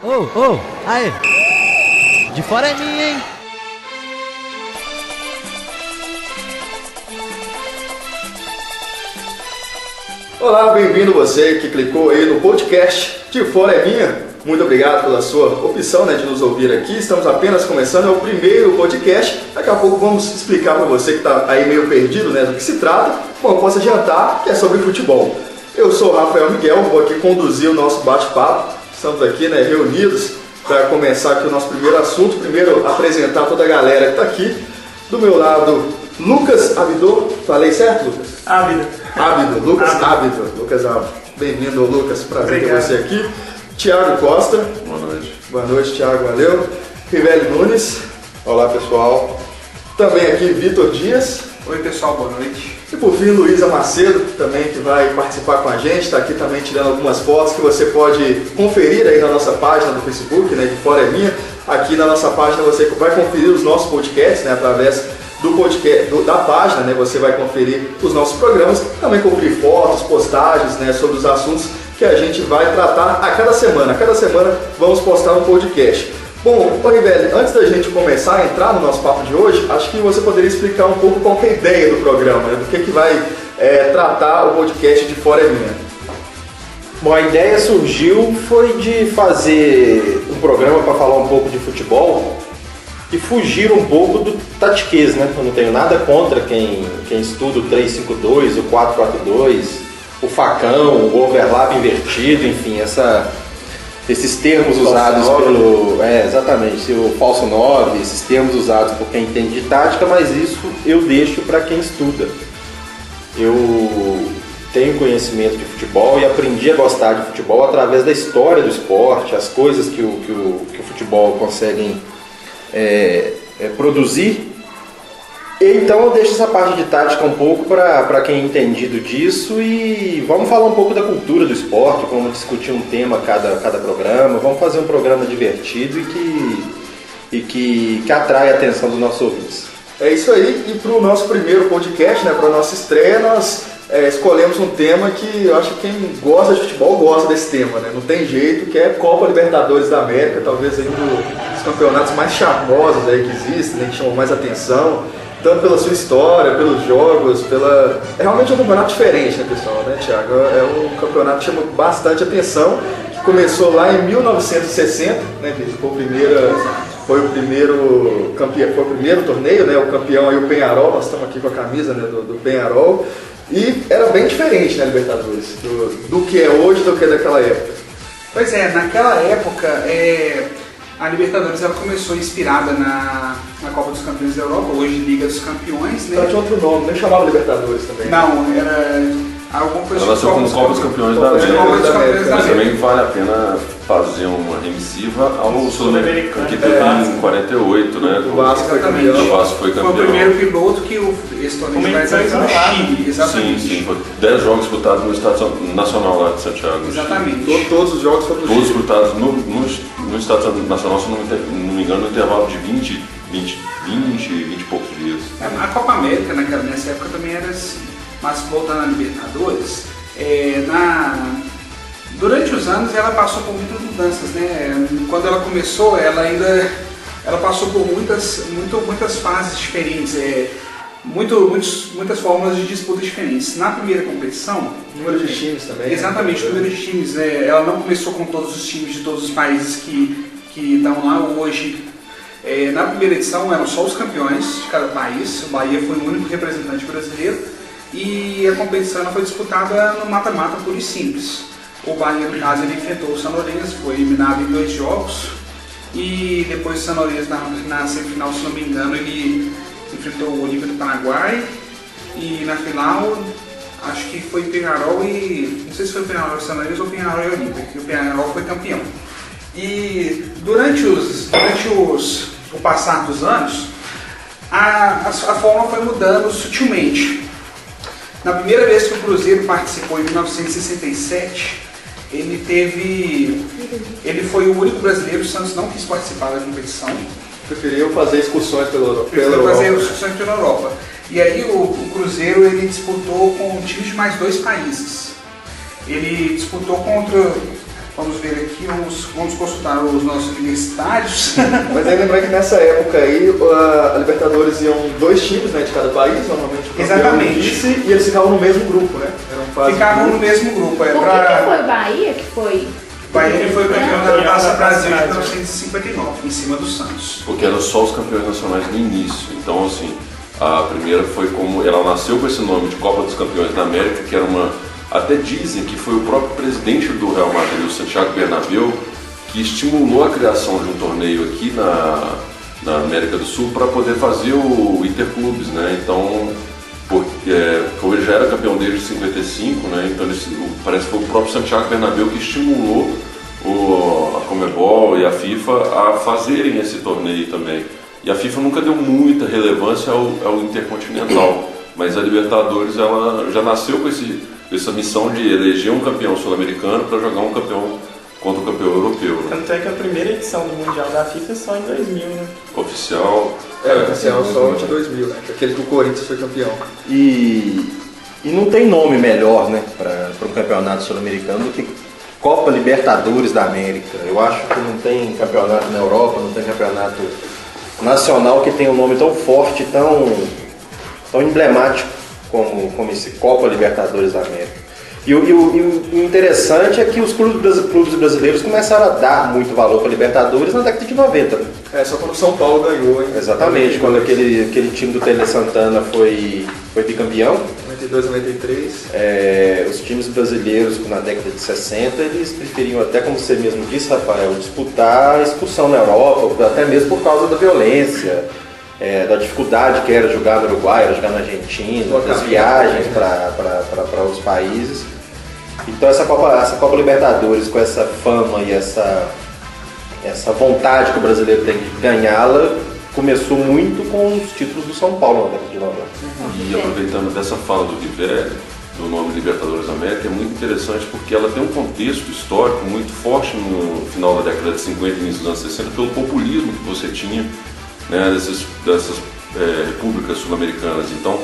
Aê! De fora é minha, hein? Olá, bem-vindo você que clicou aí no podcast De Fora é Minha. Muito obrigado pela sua opção de nos ouvir aqui. Estamos apenas começando, é o primeiro podcast. Daqui a pouco vamos explicar para você que está aí meio perdido, do que se trata. Bom, eu posso adiantar que é sobre futebol. Eu sou o Rafael Miguel, vou aqui conduzir o nosso bate-papo. Estamos aqui reunidos para começar aqui o nosso primeiro assunto. Primeiro, apresentar toda a galera que está aqui. Do meu lado, Lucas Abidô. Falei certo, Lucas? Ábido, Lucas Ábido. Lucas Ábido. Bem-vindo, Lucas. Prazer ter você aqui. Thiago Costa. Boa noite. Boa noite, Thiago. Valeu. Rivelli Nunes. Olá, pessoal. Também aqui, Vitor Dias. Oi, pessoal. Boa noite. E por fim, Luísa Macedo, também que vai participar com a gente. Está aqui também tirando algumas fotos que você pode conferir aí na nossa página do Facebook, De Fora é Minha. Aqui na nossa página você vai conferir os nossos podcasts, através do podcast, da página, você vai conferir os nossos programas, também conferir fotos, postagens, sobre os assuntos que a gente vai tratar a cada semana. A cada semana vamos postar um podcast. Bom, Rivelli, antes da gente começar a entrar no nosso papo de hoje, acho que você poderia explicar um pouco qual que é a ideia do programa, do que vai tratar o podcast De Fora é Minha. Bom, a ideia surgiu foi de fazer um programa para falar um pouco de futebol e fugir um pouco do tatiquês, Eu não tenho nada contra quem estuda o 3-5-2, o 4-4-2, o facão, o overlap invertido, enfim, esses termos usados pelo... exatamente, o falso 9, esses termos usados por quem entende de tática, mas isso eu deixo para quem estuda. Eu tenho conhecimento de futebol e aprendi a gostar de futebol através da história do esporte, as coisas que o futebol consegue produzir. Então eu deixo essa parte de tática um pouco para quem é entendido disso e vamos falar um pouco da cultura do esporte, vamos discutir um tema a cada programa, vamos fazer um programa divertido e que atrai a atenção dos nossos ouvintes. É isso aí, e para o nosso primeiro podcast, para a nossa estreia, nós escolhemos um tema que eu acho que quem gosta de futebol gosta desse tema, Não tem jeito, que é Copa Libertadores da América, talvez aí um dos campeonatos mais charmosos aí que existem, que chamam mais atenção. Tanto pela sua história, pelos jogos, É realmente um campeonato diferente, pessoal, Thiago? É um campeonato que chama bastante atenção, que começou lá em 1960, foi o primeiro torneio, o campeão aí o Peñarol, nós estamos aqui com a camisa do Peñarol, e era bem diferente, Libertadores, do que é hoje, do que é daquela época. Pois é, naquela época, a Libertadores ela começou inspirada na Copa dos Campeões da Europa, hoje Liga dos Campeões, Ela tinha outro nome, nem chamava Libertadores também. Não, era alguma coisa ela nasceu como Copa dos Campeões da América, mas também vale a pena fazer uma remissiva ao Sul-Americano, que teve em 48, O Vasco foi campeão. O Vasco foi campeão. Foi o primeiro piloto que esse torneio vai realizar no Chile, exatamente. Sim, foi 10 jogos disputados no Estádio Nacional lá de Santiago. Exatamente. Todos os jogos foram no Chile. Todos disputados no Estádio Nacional, se não me engano, no intervalo de 20 e poucos dias. A Copa América nessa época também era assim, mas voltando à Libertadores, durante os anos ela passou por muitas mudanças, Quando ela começou, ela passou por muitas fases diferentes, muitas formas de disputa diferentes. Na primeira competição, número de times também. Exatamente, o número de times. Ela não começou com todos os times de todos os países que estão lá hoje. Na primeira edição eram só os campeões de cada país. O Bahia foi o único representante brasileiro e a competição foi disputada no mata-mata puro e simples. O Bahia, no caso, ele enfrentou o San Lorenzo, foi eliminado em 2 jogos e depois o San Lorenzo na semifinal, se não me engano, ele enfrentou o Olímpia do Paraguai e na final acho que foi Peñarol e não sei se foi Peñarol e San Lorenzo ou Peñarol e Olímpia, que o Peñarol foi campeão. E durante o passar dos anos, a forma foi mudando sutilmente. Na primeira vez que o Cruzeiro participou, em 1967, ele foi o único brasileiro, o Santos não quis participar da competição. Preferiu fazer excursões pela Europa. E aí o Cruzeiro ele disputou com times de mais 2 países. Ele disputou contra Vamos ver aqui, vamos consultar os nossos universitários. Mas aí lembrar que nessa época aí a Libertadores iam 2 times, né, de cada país, normalmente o campeão Exatamente. e o vice, e eles ficavam no mesmo grupo, né? Ficavam no mesmo grupo. Por que foi o Bahia que foi? O Bahia foi campeão da Taça Brasil em 1959, em cima do Santos. Porque eram só os campeões nacionais no início. Então, assim, a primeira foi como... Ela nasceu com esse nome de Copa dos Campeões da América, que era uma... Até dizem que foi o próprio presidente do Real Madrid, o Santiago Bernabéu, que estimulou a criação de um torneio aqui na América do Sul para poder fazer o Interclubes, né? Então, porque ele já era campeão desde 55, né? Então parece que foi o próprio Santiago Bernabéu que estimulou a Conmebol e a FIFA a fazerem esse torneio também. E a FIFA nunca deu muita relevância ao Intercontinental, mas a Libertadores ela já nasceu com essa missão de eleger um campeão sul-americano para jogar um campeão contra o campeão europeu. Né? Tanto é que a primeira edição do Mundial da FIFA é só em 2000, né? Oficial só de 2000, né? Aquele que o Corinthians foi campeão. E não tem nome melhor, né, para um campeonato sul-americano do que Copa Libertadores da América. Eu acho que não tem campeonato na Europa, não tem campeonato nacional que tenha um nome tão forte, tão emblemático como esse Copa Libertadores da América. E o interessante é que os clubes brasileiros começaram a dar muito valor para a Libertadores na década de 90. Né? Só quando o São Paulo ganhou, hein? Exatamente, quando aquele time do Tele Santana foi bicampeão. 92, 93. Os times brasileiros na década de 60, eles preferiam, até como você mesmo disse, Rafael, disputar a excursão na Europa, até mesmo por causa da violência, da dificuldade que era jogar no Uruguai, era jogar na Argentina, das viagens para os países. Então essa Copa Libertadores, com essa fama e essa vontade que o brasileiro tem de ganhá-la, começou muito com os títulos do São Paulo na década de 90. E aproveitando dessa fala do Rivelli, do nome Libertadores da América, é muito interessante porque ela tem um contexto histórico muito forte no final da década de 50 e início dos anos 60 pelo populismo que você tinha, né, dessas repúblicas sul-americanas. Então,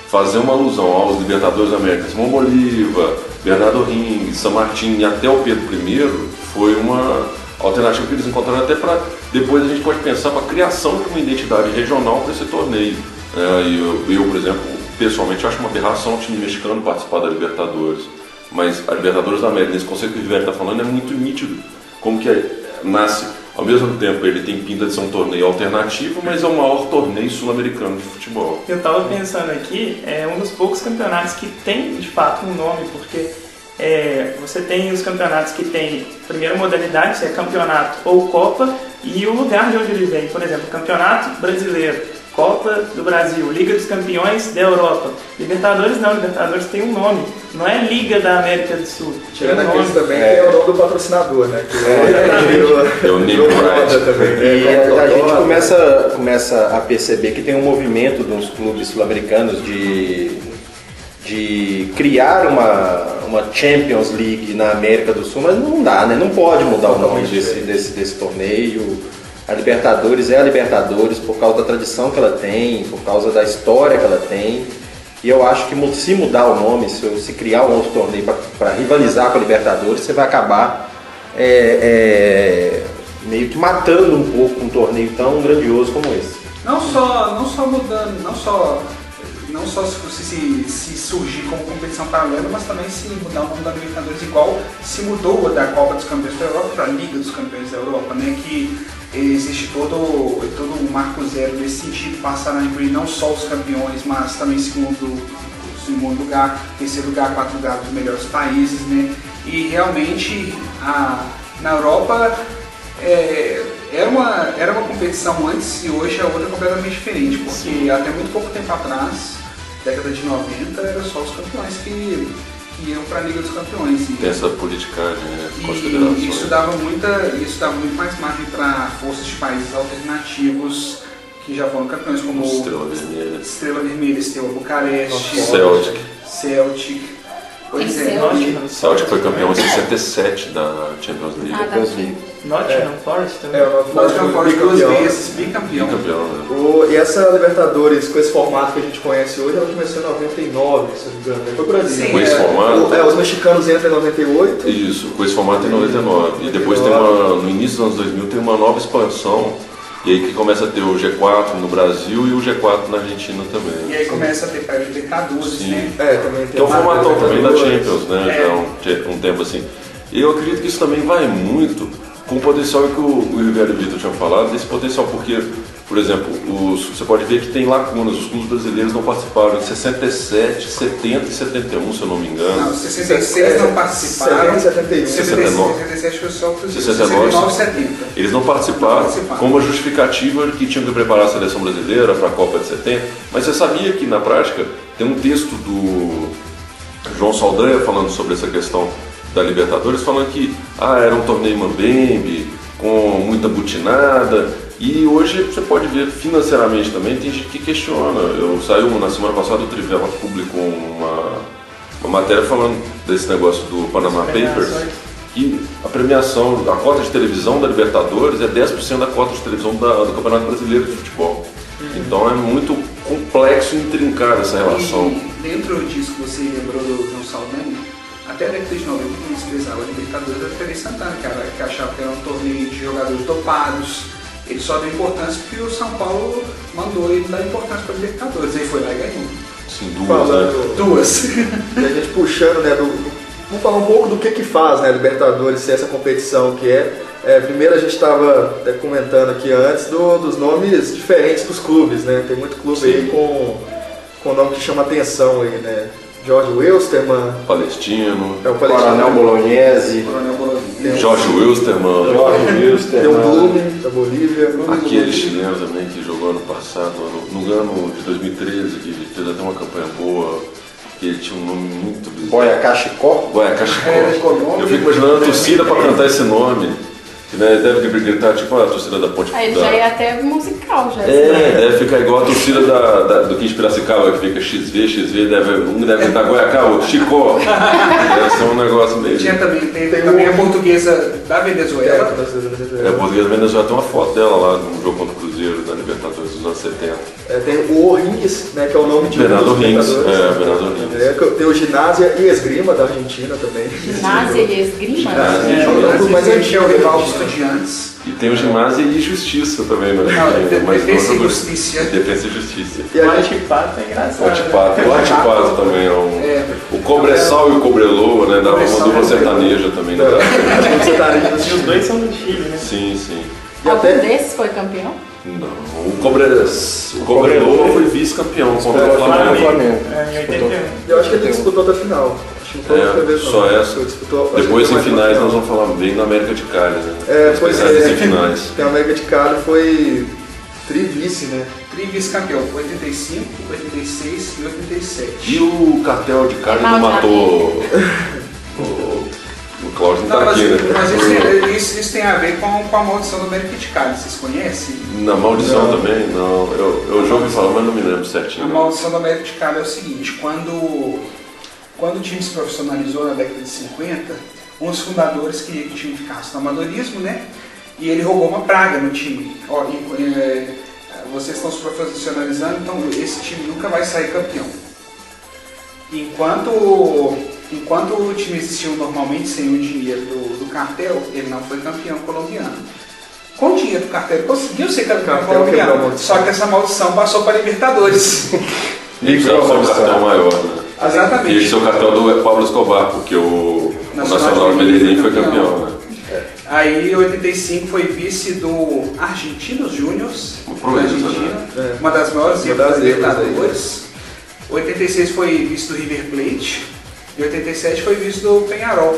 fazer uma alusão aos Libertadores da América, Simão Bolívar, Bernardo O'Higgins, San Martín e até o Pedro I foi uma alternativa que eles encontraram até para depois a gente pode pensar para a criação de uma identidade regional para esse torneio. Eu, por exemplo, pessoalmente acho uma aberração o time mexicano participar da Libertadores, mas a Libertadores da América, nesse conceito que o Rivelli está falando, é muito nítido, como que nasce, ao mesmo tempo ele tem pinta de ser um torneio alternativo, mas é o maior torneio sul-americano de futebol. Eu estava pensando aqui, é um dos poucos campeonatos que tem de fato um nome, porque você tem os campeonatos que tem primeira modalidade, se é campeonato ou Copa, e o lugar de onde ele vem. Por exemplo, Campeonato Brasileiro, Copa do Brasil, Liga dos Campeões da Europa. Libertadores não, Libertadores tem um nome, não é Liga da América do Sul. Tirando aqueles também que é o nome do patrocinador, né? É o Name E a gente começa a perceber que tem um movimento dos clubes sul-americanos de criar uma Champions League na América do Sul, mas não dá, né? Não pode mudar o nome desse torneio. A Libertadores é a Libertadores por causa da tradição que ela tem, por causa da história que ela tem. E eu acho que se mudar o nome, se criar um outro torneio para rivalizar com a Libertadores, você vai acabar meio que matando um pouco um torneio tão grandioso como esse. Não só mudando, não só se surgir como competição paralela, mas também se mudar o nome da Libertadores, igual se mudou da Copa dos Campeões da Europa para a Liga dos Campeões da Europa, né? Que existe todo um marco zero nesse sentido, passaram a incluir não só os campeões, mas também segundo lugar, terceiro lugar, quarto lugar dos melhores países, né? E realmente na Europa era uma competição antes e hoje é outra completamente diferente, porque até muito pouco tempo atrás, década de 90, era só os campeões que iam para a Liga dos Campeões. Tem essa politicagem, né? E isso dava muito mais margem para forças de países alternativos que já foram campeões, como Estrela Vermelha, Steaua Bucareste, Celtic. Pois Em é. seu- Nottingham O Celtic foi campeão em 67 da Champions League. Ah, tá aqui. Nottingham Forest também. É, o Nottingham Forest duas bicampeão. vezes, bicampeão. Campeão, né? E essa Libertadores, com esse formato que a gente conhece hoje, ela começou em 99, se não me engano. Foi o Brasil. Sim, Com esse formato. Os mexicanos entram em 98. Isso, com esse formato em 99. E depois tem no início dos anos 2000 tem uma nova expansão. E aí que começa a ter o G4 no Brasil e o G4 na Argentina E também. aí começa a ter pré-libertadores, Sim. né? Também tem Que é o uma formatão também da Libertadores. Champions, né? É. Já há um tempo assim. E eu acredito que isso também vai muito com o potencial que o Rivera e o Vitor tinham falado, desse potencial, porque, por exemplo, você pode ver que tem lacunas, os clubes brasileiros não participaram em 67, 70 e 71, se eu não me engano. Não, 66 não participaram. 71. 67 foi só para 69, 69 e 70. Eles não participaram com uma justificativa de que tinham que preparar a seleção brasileira para a Copa de 70, mas você sabia que na prática tem um texto do João Saldanha falando sobre essa questão da Libertadores, falando que era um torneio mambembe, com muita butinada, e hoje você pode ver financeiramente também, tem gente que questiona. Saiu na semana passada, o Trivela publicou uma matéria falando desse negócio do Panama Papers, que a premiação, a cota de televisão da Libertadores é 10% da cota de televisão do Campeonato Brasileiro de Futebol. Então é muito complexo e intrincada essa relação. E dentro disso que você lembrou do João Saldanha, até a década de 90 quem desprezava a Libertadores era o Tele Santana, que achava que era um torneio de jogadores dopados. Ele só deu importância porque o São Paulo mandou ele dar importância para a Libertadores. Aí foi lá e ganhou. Sim, duas, né? Duas. E a gente puxando, né, vamos falar um pouco do que faz, né, a Libertadores ser essa competição que é. Primeiro a gente estava até comentando aqui antes dos nomes diferentes dos clubes, né? Tem muito clube aí com nome que chama atenção aí, né? George Wilstermann, Palestino, o Coronel Bolognese, Jorge Wilstermann, tem o Blumen, da Bolívia. aquele chileno também que jogou ano passado, no ano de 2013, que fez até uma campanha boa, que ele tinha um nome muito bizarro. Boyacá Chicó. Boyacá de Chicó. Colômbia. Eu fico imaginando a torcida para cantar esse nome. Que, né, deve gritar tipo a torcida da Ponte Aí já é até musical, já. deve ficar igual a torcida do 15 Piracicaba, que fica XV, um deve gritar Goiacá, outro Chicó. Deve ser um negócio meio. Tem também a portuguesa da Venezuela. A portuguesa Venezuela tem uma foto dela lá no jogo contra o Cruzeiro da Libertadores dos anos 70. Tem o O'Higgins, né, que é o nome de Bernardo dos O'Higgins, Libertadores. Bernardo O'Higgins. Tem o Ginásia e Esgrima da Argentina também. Ginásio e esgrima? Mas Mas tinha o rival Estudiantes. E tem o Ginásio e Justiça também, né? Defesa e Justiça. Defesa e Justiça. E O a gente, Atipato é engraçado. O Atipato também é um. O Cobressal e o Cobreloa, né? Dava uma dupla sertaneja também, né? você tá ali no E os dois são do Chile, né? Sim, sim. E Algum até desses foi campeão? Não, o Cobreloa foi vice-campeão contra o Flamengo. É, em 81. eu acho que ele disputou até a final. Acho que não foi outra vez, não. Só essa. Ele disputou, acho que Depois foi em mais finais uma nós final. vamos falar bem da América de Cali, né? Pois Especiais é. em finais. Tem a América de Cali, foi trivice, né? Vice-campeão, 85, 86 e 87. E o cartel de Cali não matou o Cláudio não Não, tá mas, aqui, né? isso tem a ver com a maldição do América de Cali, vocês conhecem? Na maldição também? Não. Eu já ouvi falar, mas não me lembro certinho. A não. maldição do América de Cali é o seguinte, quando o time se profissionalizou na década de 50, um dos fundadores queria que o time ficasse no amadorismo, né? E ele roubou uma praga no time. Vocês estão se profissionalizando, então esse time nunca vai sair campeão. Enquanto o time existiu normalmente sem o dinheiro do cartel, ele não foi campeão colombiano. Com o dinheiro do cartel, ele conseguiu ser campeão Cartel quebrou a colombiano, maldição. só que essa maldição passou para a Libertadores. E precisava ser um cartel maior, né? Exatamente. E esse é o cartel do Pablo Escobar, porque o Nacional de Medellín foi campeão, né? Aí, em 85, foi vice do Argentinos Júniors, da Argentina, uma das maiores Uma das da Libertadores. zebras 86 foi vice do River Plate e 87 foi vice do Peñarol,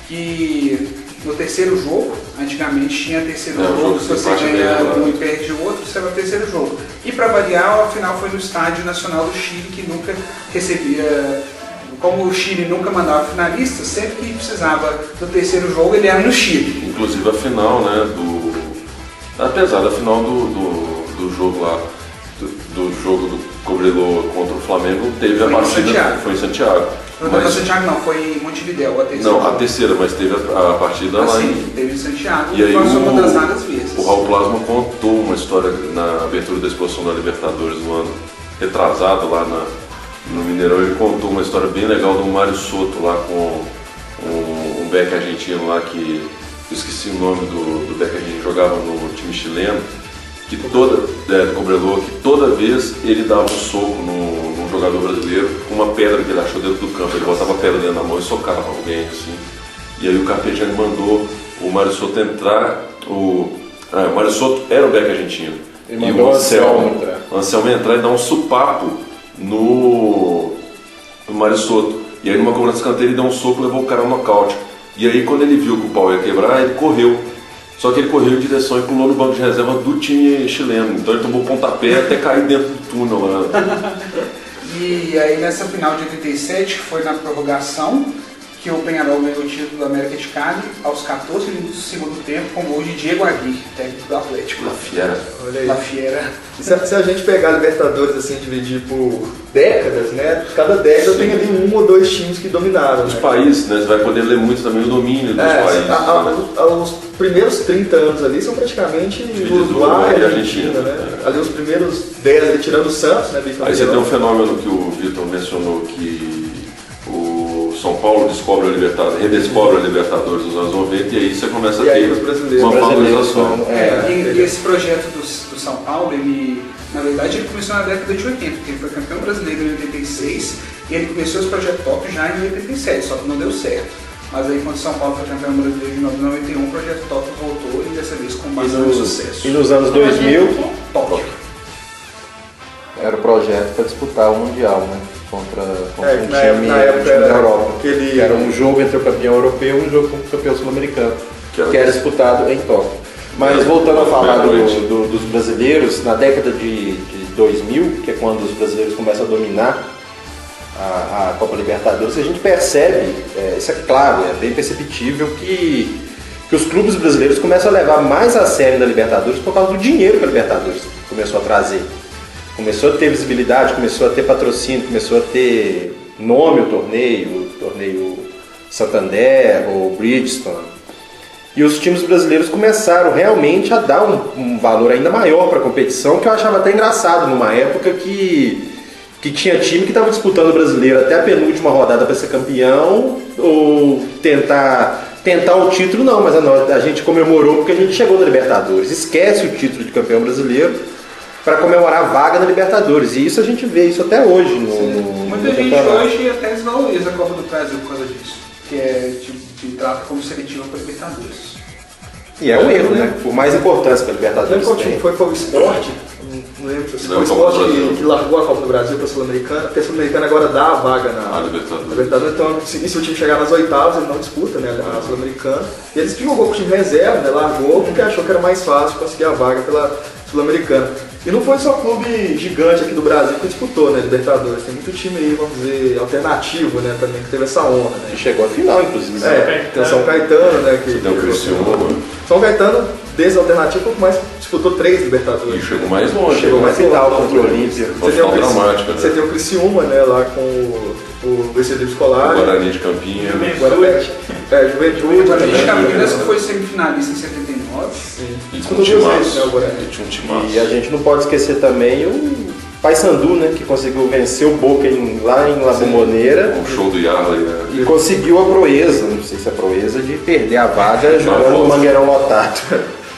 que no terceiro jogo, antigamente tinha terceiro jogo, jogo se de você empate ganha mesmo, um e perde o outro, você vai pro terceiro jogo. E para variar, a final foi no Estádio Nacional do Chile, que nunca recebia, como o Chile nunca mandava finalista, sempre que precisava do terceiro jogo, ele era no Chile. Inclusive a final, né? Apesar da final do jogo lá, do jogo do Cobreloa contra o Flamengo, teve a Foi em partida. Santiago. Foi em Santiago. Não, Santiago não, foi em Montevidéu, a terceira. Não, a terceira, mas teve a partida lá sim, em... teve em Santiago, E aí foi uma das vagas vezes. o Raul Plasma contou uma história na abertura da exposição da Libertadores no ano retrasado lá no Mineirão. Ele contou uma história bem legal do Mário Soto lá com um back argentino lá que... Eu esqueci o nome do back argentino que jogava no time chileno, do Cobreloa, que toda vez ele dava um soco num jogador brasileiro com uma pedra que ele achou dentro do campo. Ele botava a pedra dentro da mão e socava alguém assim. E aí o Carpegiani mandou o Mário Soto entrar. O Mário Soto era o back argentino. Ele E mandou o Anselmo entrar e dar um supapo no Mário Soto. E aí numa cobrança de escanteio ele deu um soco e levou o cara ao nocaute. E aí quando ele viu que o pau ia quebrar, ele correu. Só que ele correu em direção e pulou no banco de reserva do time chileno. Então ele tomou pontapé até cair dentro do túnel lá. E aí nessa final de 87, que foi na prorrogação, que o Peñarol ganhou o título da América de Cali aos 14 minutos do segundo tempo, com gol de Diego Aguirre, técnico do Atlético. La Fiera. Olha aí. La Fiera. E se a gente pegar a Libertadores assim, dividir por décadas, né? Cada década tem ali um ou dois times que dominaram. Os né? países, né? Você vai poder ler muito também o domínio dos países. Os primeiros 30 anos ali são praticamente Uruguai e Argentina, né? Ali os primeiros 10 ali, tirando o Santos, né? Aí você tem um fenômeno que o Vitor mencionou, que o São Paulo redescobre a Libertadores nos anos 90 e aí você começa a ter uma valorização. E esse projeto do São Paulo, na verdade ele começou na década de 80, porque ele foi campeão brasileiro em 86 e ele começou esse projeto top já em 87, só que não deu certo. Mas aí quando o São Paulo foi campeão brasileiro em 91, o projeto top voltou e dessa vez com bastante sucesso. E nos anos 2000, Top. Era o projeto para disputar o Mundial, né? Contra um time, na época da Europa. que era um jogo entre o campeão europeu e um jogo com o campeão sul-americano, que era disputado em Tóquio. Mas voltando a falar dos brasileiros, na década de 2000, que é quando os brasileiros começam a dominar a Copa Libertadores, a gente percebe, isso é claro, é bem perceptível, que os clubes brasileiros começam a levar mais a sério da Libertadores por causa do dinheiro que a Libertadores começou a trazer. Começou a ter visibilidade, começou a ter patrocínio, começou a ter nome o torneio Santander, o Bridgestone. E os times brasileiros começaram realmente a dar um valor ainda maior para a competição, que eu achava até engraçado numa época que tinha time que estava disputando o brasileiro até a penúltima rodada para ser campeão, ou tentar o título, não, mas a gente comemorou porque a gente chegou na Libertadores. Esquece o título de campeão brasileiro para comemorar a vaga na Libertadores. E isso a gente vê isso até hoje Muita gente hoje até desvaloriza a Copa do Brasil por causa disso, que te trata como seletiva para Libertadores. E é um erro, né? Por mais importância que a Libertadores Lembra qual tem. time foi o Sport? Não lembro se foi o Não, Sport Copa do Brasil. que largou a Copa do Brasil para a Sul-Americana, porque a Sul-Americana agora dá a vaga na Libertadores. Então, se o time chegar nas oitavas, ele não disputa, né, a Sul-Americana. E eles jogou com o time reserva, né, largou porque achou que era mais fácil conseguir a vaga pela Sul-Americana. E não foi só clube gigante aqui do Brasil que disputou, né, Libertadores. Tem muito time aí, vamos dizer, alternativo, né, também, que teve essa honra, né. Que chegou à final, inclusive. Tem o São Caetano, né, que Tem o Criciúma. São Caetano, desde a alternativa, mais disputou 3 Libertadores. E chegou mais longe. Chegou mais final longe. contra o Olímpia. Foi final dramática, né? Você tem o Criciúma, né, lá com o Vencedor O Escolar. Guarani de Campinha. Juventude. A gente também. Campinas foi semifinalista em 79. E Disputou 2 vezes, né, o Guarani. tinha um timaço. E a gente não pode esquecer também o Paysandu, né? Que conseguiu vencer o Boca lá em La Bombonera. O show do Yarley, né? E conseguiu a proeza, não sei se é a proeza, de perder a vaga jogando no Mangueirão lotado.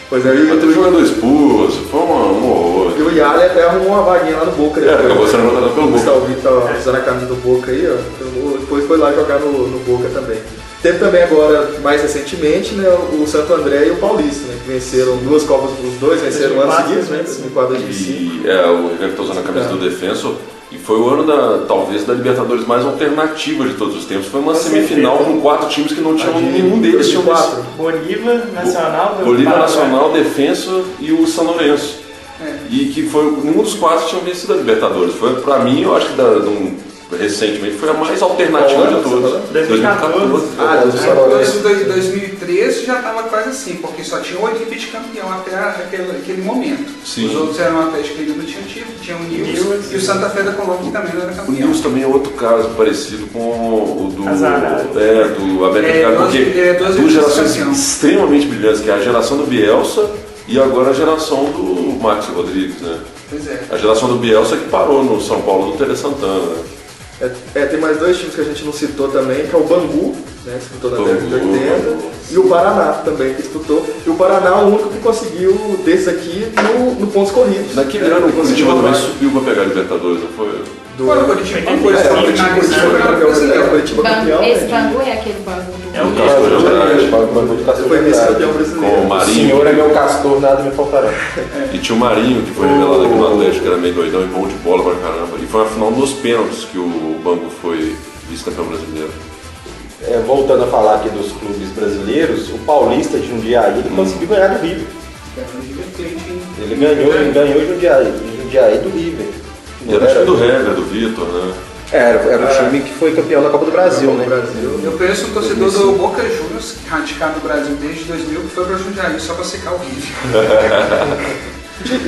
Pois é, Vai ter jogador expulso, foi um horror. e o Yali até arrumou uma vaguinha lá no Boca. Acabou sendo jogado pelo O Boca. Gustavo tá usando a camisa do Boca aí, ó. Depois foi lá jogar no Boca também. Teve também agora, mais recentemente, né, o Santo André e o Paulista, né, que venceram 2 Copas, os dois venceram anos seguidos, né, 2004 e 2005. E o River está usando a camisa do Defensor. E foi o ano, talvez, da Libertadores mais alternativa de todos os tempos. Foi uma semifinal com 4 times que não tinham nenhum deles. Tinha 4. Bolívar, Nacional, do Bolívar, Paraguai. Nacional, Defensor e o São Lourenço. E que foi, nenhum dos 4 tinham vencido a Libertadores. Foi, pra mim, eu acho que recentemente foi a mais alternativa de todas. 2014. Ah, Depois de 2013 já estava quase assim, porque só tinha o Olímpia de campeão até aquele momento. Sim. Os outros eram Atlético que ainda não tinham título, tinha o Nils e o Santa Fé da Colômbia que também não era O campeão. Nils também é outro caso parecido com o do Azarado. do América, porque duas duas vezes gerações campeão. extremamente brilhantes, que é a geração do Bielsa e agora a geração do Max Rodrigues, né? Pois é. A geração do Bielsa que parou no São Paulo do Tele Santana, né? Tem mais dois times que a gente não citou também, que é o Bangu, né, que disputou na década de Bangu. 80, e o Paraná também, que disputou. E o Paraná é o único que conseguiu, desses aqui, no pontos corridos. Naquele né, ano o que conseguiu Curitiba também uma vaga subiu para pegar a Libertadores, não foi? Fora o Curitiba, É, o Curitiba foi campeão, o Curitiba campeão. Esse né? Bangu é aquele Bangu do É o Rio. Castor de Andrade. Bangu de Castor Foi de Andrade. vice-campeão brasileiro. Com o O Marinho. senhor é meu castor, nada me faltará. E tinha o Marinho, que foi revelado aqui no Atlético, que era meio doidão e bom de bola pra caramba. E foi uma final nos pênaltis que o Bangu foi vice-campeão brasileiro. Voltando a falar aqui dos clubes brasileiros, o Paulista de Jundiaí ele conseguiu ganhar do River. Ele ganhou Jundiaí do River. E era o time do Hever, do Vitor, né? Era o time que foi campeão da Copa do Brasil, né? Eu conheço um torcedor do Boca Juniors, radicado no Brasil desde 2000, que foi para Jundiaí só para secar o Rio.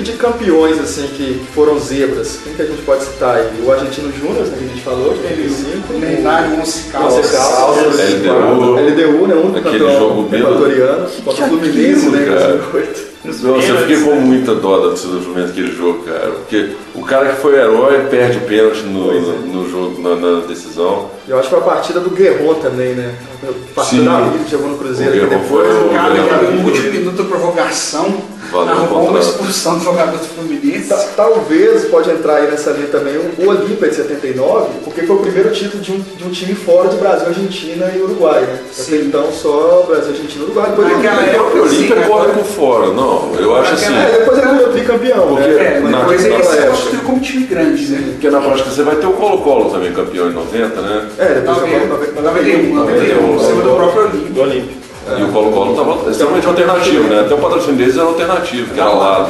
De campeões, assim, que foram zebras, quem que a gente pode citar aí? O Argentino Júnior, né, que a gente falou, de 2005. O lendário Once Caldas, Caldas. LDU, né, o único aquele campeão jogo bêbado. equatoriano, contra o Fluminense, né, em cara? 2008. Nossa, eu fiquei com muita dó da torcida do Fluminense naquele jogo, cara. Porque o cara que foi herói perde o pênalti no jogo, na decisão. Eu acho que foi a partida do Guerron também, né? A partida Sim. da vida que chegou no Cruzeiro O aqui Guerron depois. foi O cara que no último minuto da prorrogação Valeu o arrumou uma contrato. expulsão do jogador do Fluminense. Talvez pode entrar aí nessa linha também o Olímpia de 79, porque foi o primeiro título de um time fora de Brasil, Argentina e Uruguai, né? Até então só Brasil, Argentina e Uruguai. Depois Naquela O época, Olímpia sim, corre por fora, não. Eu acho assim. depois ele foi tricampeão, Porque né? na- Depois ele naquela se época. construiu como time grande, né? Porque na prática você vai ter o Colo-Colo também campeão em 90, né? Depois eu 91, em cima do próprio Olímpio. Do Olímpio. E o Colo-Colo estava extremamente alternativo, né? Até o patrocínio deles era alternativo, que era lá.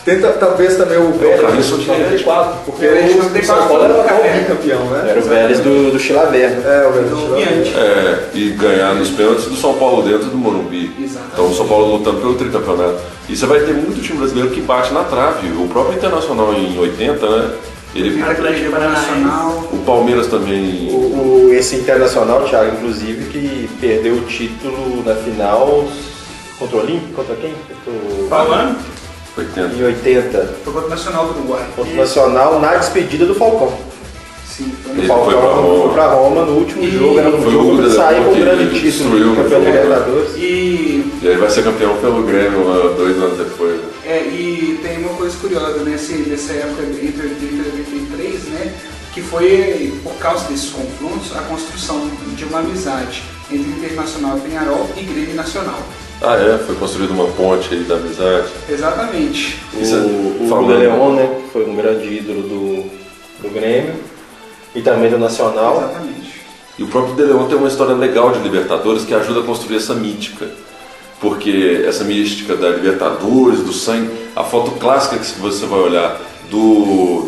Tenta talvez também o Vélez Carlinhos de 94, porque Vélez de o 94 São Paulo era foi o bicampeão, né? Era o Vélez do Chilaverno. O Vélez Do de Chilavert. Bianchi. E ganhar nos pênaltis do São Paulo dentro do Morumbi. Exatamente. Então o São Paulo lutando pelo tricampeonato. E você vai ter muito time brasileiro que bate na trave. O próprio Internacional em 80, né? Ele, Atlético Paranaense. Nacional. o Palmeiras também. Esse Internacional, Thiago, inclusive, que perdeu o título na final contra o Olímpio, contra quem? Qual ano? 80. Em 80, Foi contra o Nacional do Uruguai. contra o Nacional, na despedida do Falcão. Sim, O Ele Falcão foi pra Roma. foi pra Roma no último jogo, era um Foi o jogo Hugo para de sair com Leon um que grande título destruiu do o Campeão jogo, né? Libertadores. E, E aí vai ser campeão pelo Grêmio 2 anos depois. Né? e tem uma coisa curiosa nessa época entre 80 e 83, né? Que foi, por causa desses confrontos, a construção de uma amizade entre Internacional Penharol e Grêmio Nacional. Ah, foi construída uma ponte aí da amizade. Exatamente. Isso O falando- Hugo de Leon, né, que foi um grande ídolo do Grêmio e também do Nacional. Exatamente. E o próprio De Leon tem uma história legal de Libertadores que ajuda a construir essa mítica. Porque essa mística da Libertadores, do sangue, a foto clássica que você vai olhar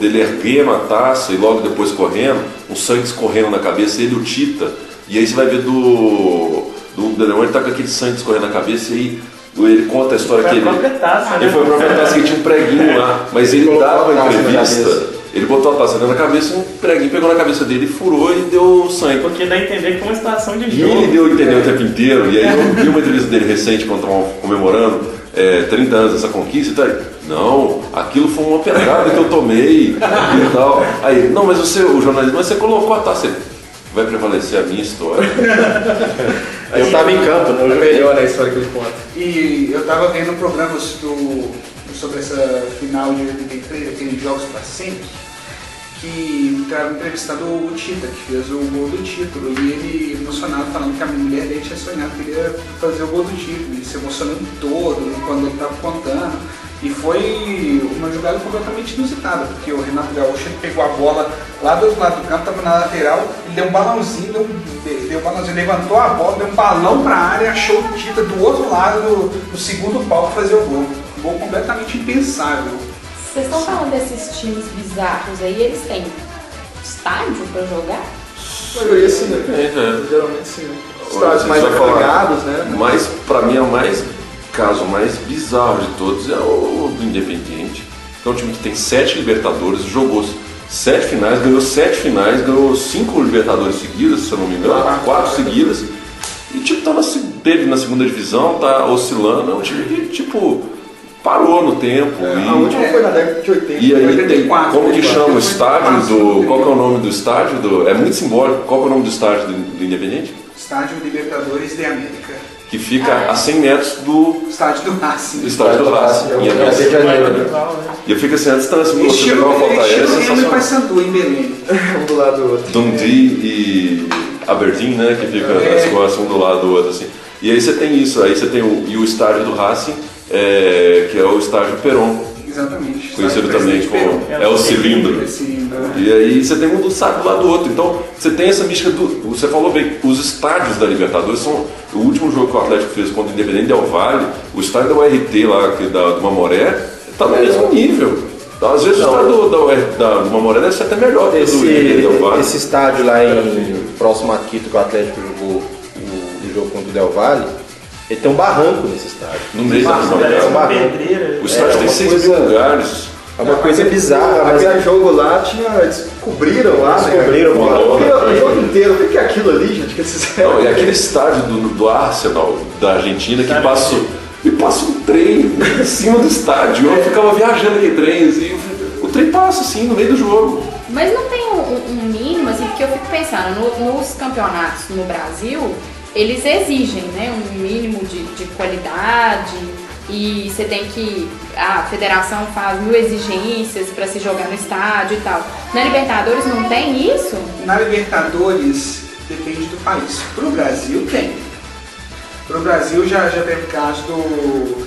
dele erguendo a taça e logo depois correndo, o sangue escorrendo na cabeça, ele e o Tita. E aí você vai ver do De Leon, ele tá com aquele sangue escorrendo na cabeça e aí ele conta a história Foi que a própria taça, ele né? foi a própria taça que tinha um preguinho lá, mas ele dava a entrevista. Ele botou a taça dentro da cabeça e um preguinho pegou na cabeça dele, furou e deu sangue. Porque dá a entender que foi uma situação de E jogo. ele deu a entender o tempo inteiro, e aí eu vi uma entrevista dele recente quando estavam comemorando 30 anos dessa conquista e tal. Não, aquilo foi uma pedrada que eu tomei e tal. Aí ele, não, mas o jornalista, mas você colocou a taça. Ele, vai prevalecer a minha história. Eu estava em campo, né? Eu É joguei. melhor, né, a história que ele conta. E eu tava vendo programas sobre essa final de 83, aqueles Jogos para Sempre, que estava entrevistado o Tita, que fez o gol do título, e ele emocionado falando que a mulher dele tinha sonhado que ele ia fazer o gol do título, ele se emocionando todo quando ele estava contando. E foi uma jogada completamente inusitada, porque o Renato Gaúcho ele pegou a bola lá do outro lado do campo, estava na lateral, ele deu um balãozinho, levantou a bola, deu um balão para a área, achou o Tita do outro lado do segundo pau para fazer o gol. Um gol completamente impensável. Vocês estão falando desses times bizarros aí, eles têm estádio pra jogar? A maioria sim, né? É. Geralmente sim. Estádios Você mais vai falar. agregados, né? Mas, pra mim, caso mais bizarro de todos é o do Independiente. É um time que tem 7 Libertadores, jogou 7 finais, ganhou 7 finais, ganhou 5 Libertadores seguidas, se eu não me engano, 4 seguidas. E tipo, teve na segunda divisão, tá oscilando. É um time que, tipo, parou no tempo. A última foi na década de 80. E aí tem, 84, como que chama o estádio 84, qual que é o nome do estádio? É muito simbólico. Qual que é o nome do estádio do Independiente? Estádio Libertadores de América. Que fica a 100 metros do Estádio do Racing. estádio do Racing. É o Em Rio América. de Janeiro, né? E eu fico assim, a distância, você Estilo pegar uma foto aérea, é Remo e sensacional. Paysandu em Belém. Um do lado do outro. Dundee e Aberdeen, né, que fica as costas um do lado do outro, assim. E aí você tem isso, aí você tem o estádio do Racing, que é o estádio Perón, Exatamente. conhecido Estádio também Presidente como Perón. é o cilindro. Cilindro. E aí você tem um do lado do outro. Então você tem essa mística do. Você falou bem, os estádios da Libertadores são. O último jogo que o Atlético fez contra o Independente Del Valle, o estádio da URT lá, do Mamoré, está no mesmo nível. Então, às vezes o estádio do Mamoré deve ser até melhor que o do Independente Del Valle. Esse estádio lá próximo a Quito que o Atlético jogou o jogo contra o Del Valle, ele tem um barranco nesse estádio. No meio da Parece arquibancada. uma pedreira. O estádio tem uma 6 coisa- mil lugares. É uma coisa bizarra, mas Aquele jogo lá eles cobriram lá, né? Descobriram cara? uma Porque lona. o jogo inteiro, o que é aquilo ali, gente, que eles fizeram? Não, e aquele estádio do Arsenal, da Argentina, que passa um trem em cima do estádio. Eu ficava viajando aquele trem, assim, o trem passa assim no meio do jogo. Mas não tem um mínimo, assim, porque eu fico pensando, nos campeonatos no Brasil, eles exigem, né, um mínimo de qualidade e você tem que... A federação faz 1000 exigências para se jogar no estádio e tal. Na Libertadores não tem isso? Na Libertadores, depende do país. Pro Brasil, tem. Pro Brasil, já teve caso do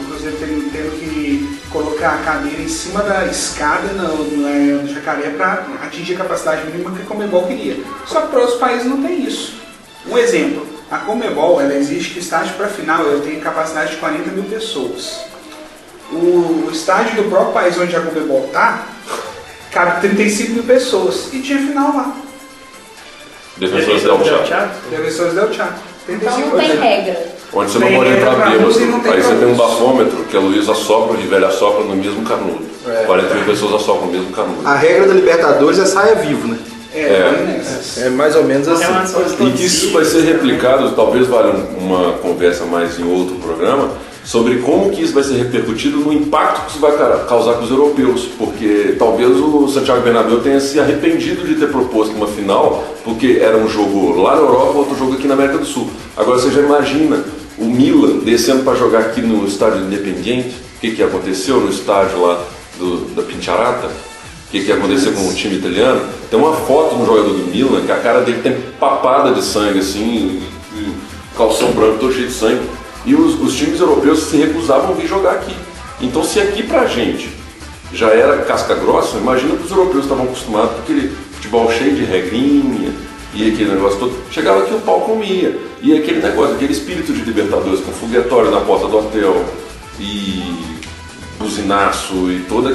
Cruzeiro tendo que colocar a cadeira em cima da escada no Jacaré para atingir a capacidade mínima que a Conmebol queria. Só que para outros países não tem isso. Um exemplo, a Conmebol ela exige que o estádio para a final ele tenha capacidade de 40 mil pessoas. O estádio do próprio país onde a Conmebol está cabe 35 mil pessoas e tinha final lá. Defensores del Chaco. Defensores del Chaco. Então não tem regra. Onde você não Tem pode regra entrar pra bêbado. música e não tem Aí você pra tem um música. bafômetro, que a Luísa assopra, o Rivelli assopra no mesmo canudo. 40 mil pessoas assopram no mesmo canudo. A regra da Libertadores é saia vivo, né? é mais ou menos assim. É uma E que isso vai ser replicado, talvez valha uma conversa mais em outro programa, sobre como que isso vai ser repercutido no impacto que isso vai causar com os europeus, porque talvez o Santiago Bernabéu tenha se arrependido de ter proposto uma final, porque era um jogo lá na Europa, outro jogo aqui na América do Sul. Agora você já imagina o Milan descendo para jogar aqui no estádio Independiente, o que aconteceu no estádio lá da Pincharata? O que aconteceu com o time italiano? Tem uma foto do jogador do Milan que a cara dele tem papada de sangue, assim, calção branco todo cheio de sangue. E os times europeus se recusavam a vir jogar aqui. Então, se aqui pra gente já era casca grossa, imagina que os europeus estavam acostumados com aquele futebol cheio de regrinha e aquele negócio todo. Chegava aqui o pau comia. E aquele negócio, aquele espírito de Libertadores com foguetório na porta do hotel e buzinaço e todo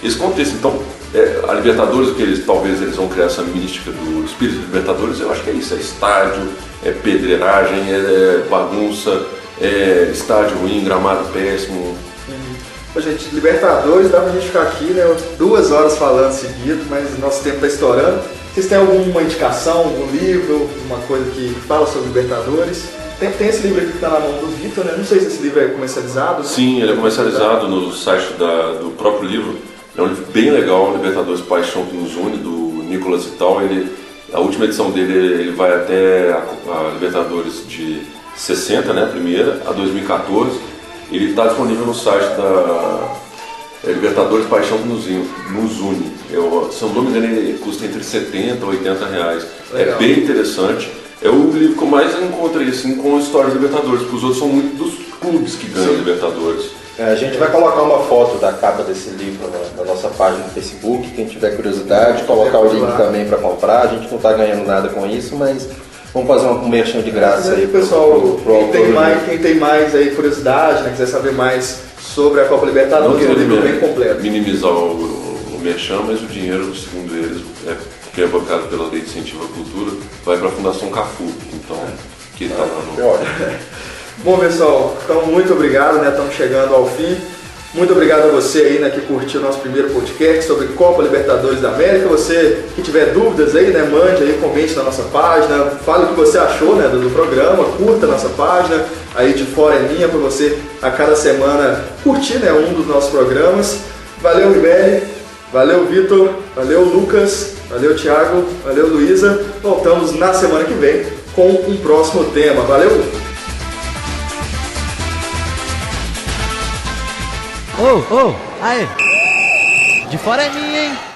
esse contexto. Então, a Libertadores, o que talvez eles vão criar essa mística do espírito de Libertadores, eu acho que é isso, é estádio, é pedreiragem, é bagunça, é estádio ruim, gramado péssimo. Pô, gente, Libertadores, dá pra gente ficar aqui, né, 2 horas falando seguido, mas nosso tempo tá estourando. Vocês têm alguma indicação, algum livro, alguma coisa que fala sobre Libertadores? Tem esse livro aqui que tá na mão do Vitor, né? Não sei se esse livro é comercializado. Né? Sim, ele é comercializado no site do próprio livro. É um livro bem legal, Libertadores Paixão que nos une, do Nicolas Vital. A última edição dele ele vai até a Libertadores de 60, né, a primeira, a 2014. Ele está disponível no site da Libertadores Paixão que nos une. Se eu não me engano, ele custa entre 70 e 80 reais. Legal. É bem interessante. É o livro que eu mais encontrei assim, com histórias de Libertadores, porque os outros são muito dos clubes que ganham Libertadores. A gente vai colocar uma foto da capa desse livro na nossa página do Facebook, quem tiver curiosidade, colocar o link também para comprar. A gente não está ganhando nada com isso, mas vamos fazer um merchan de graça aí pessoal. pro Quem tem mais aí curiosidade, né, quiser saber mais sobre a Copa Não Libertadores, é um queria livro bem completo. minimizar o merchan, mas o dinheiro, segundo eles, que é bancado pela Lei de Incentivo à Cultura, vai para a Fundação Cafu. Então, que está lá no... Bom, pessoal, então muito obrigado, né? Estamos chegando ao fim. Muito obrigado a você aí, né, que curtiu o nosso primeiro podcast sobre Copa Libertadores da América. Você que tiver dúvidas aí, né, mande aí, comente na nossa página, fale o que você achou, né, do programa, curta a nossa página aí de Fora é Minha, para você a cada semana curtir, né, um dos nossos programas. Valeu, Ribéry, valeu, Vitor, valeu, Lucas, valeu, Thiago, valeu, Luísa. Voltamos na semana que vem com um próximo tema. Valeu! Ô, aê! De Fora é Minha, hein?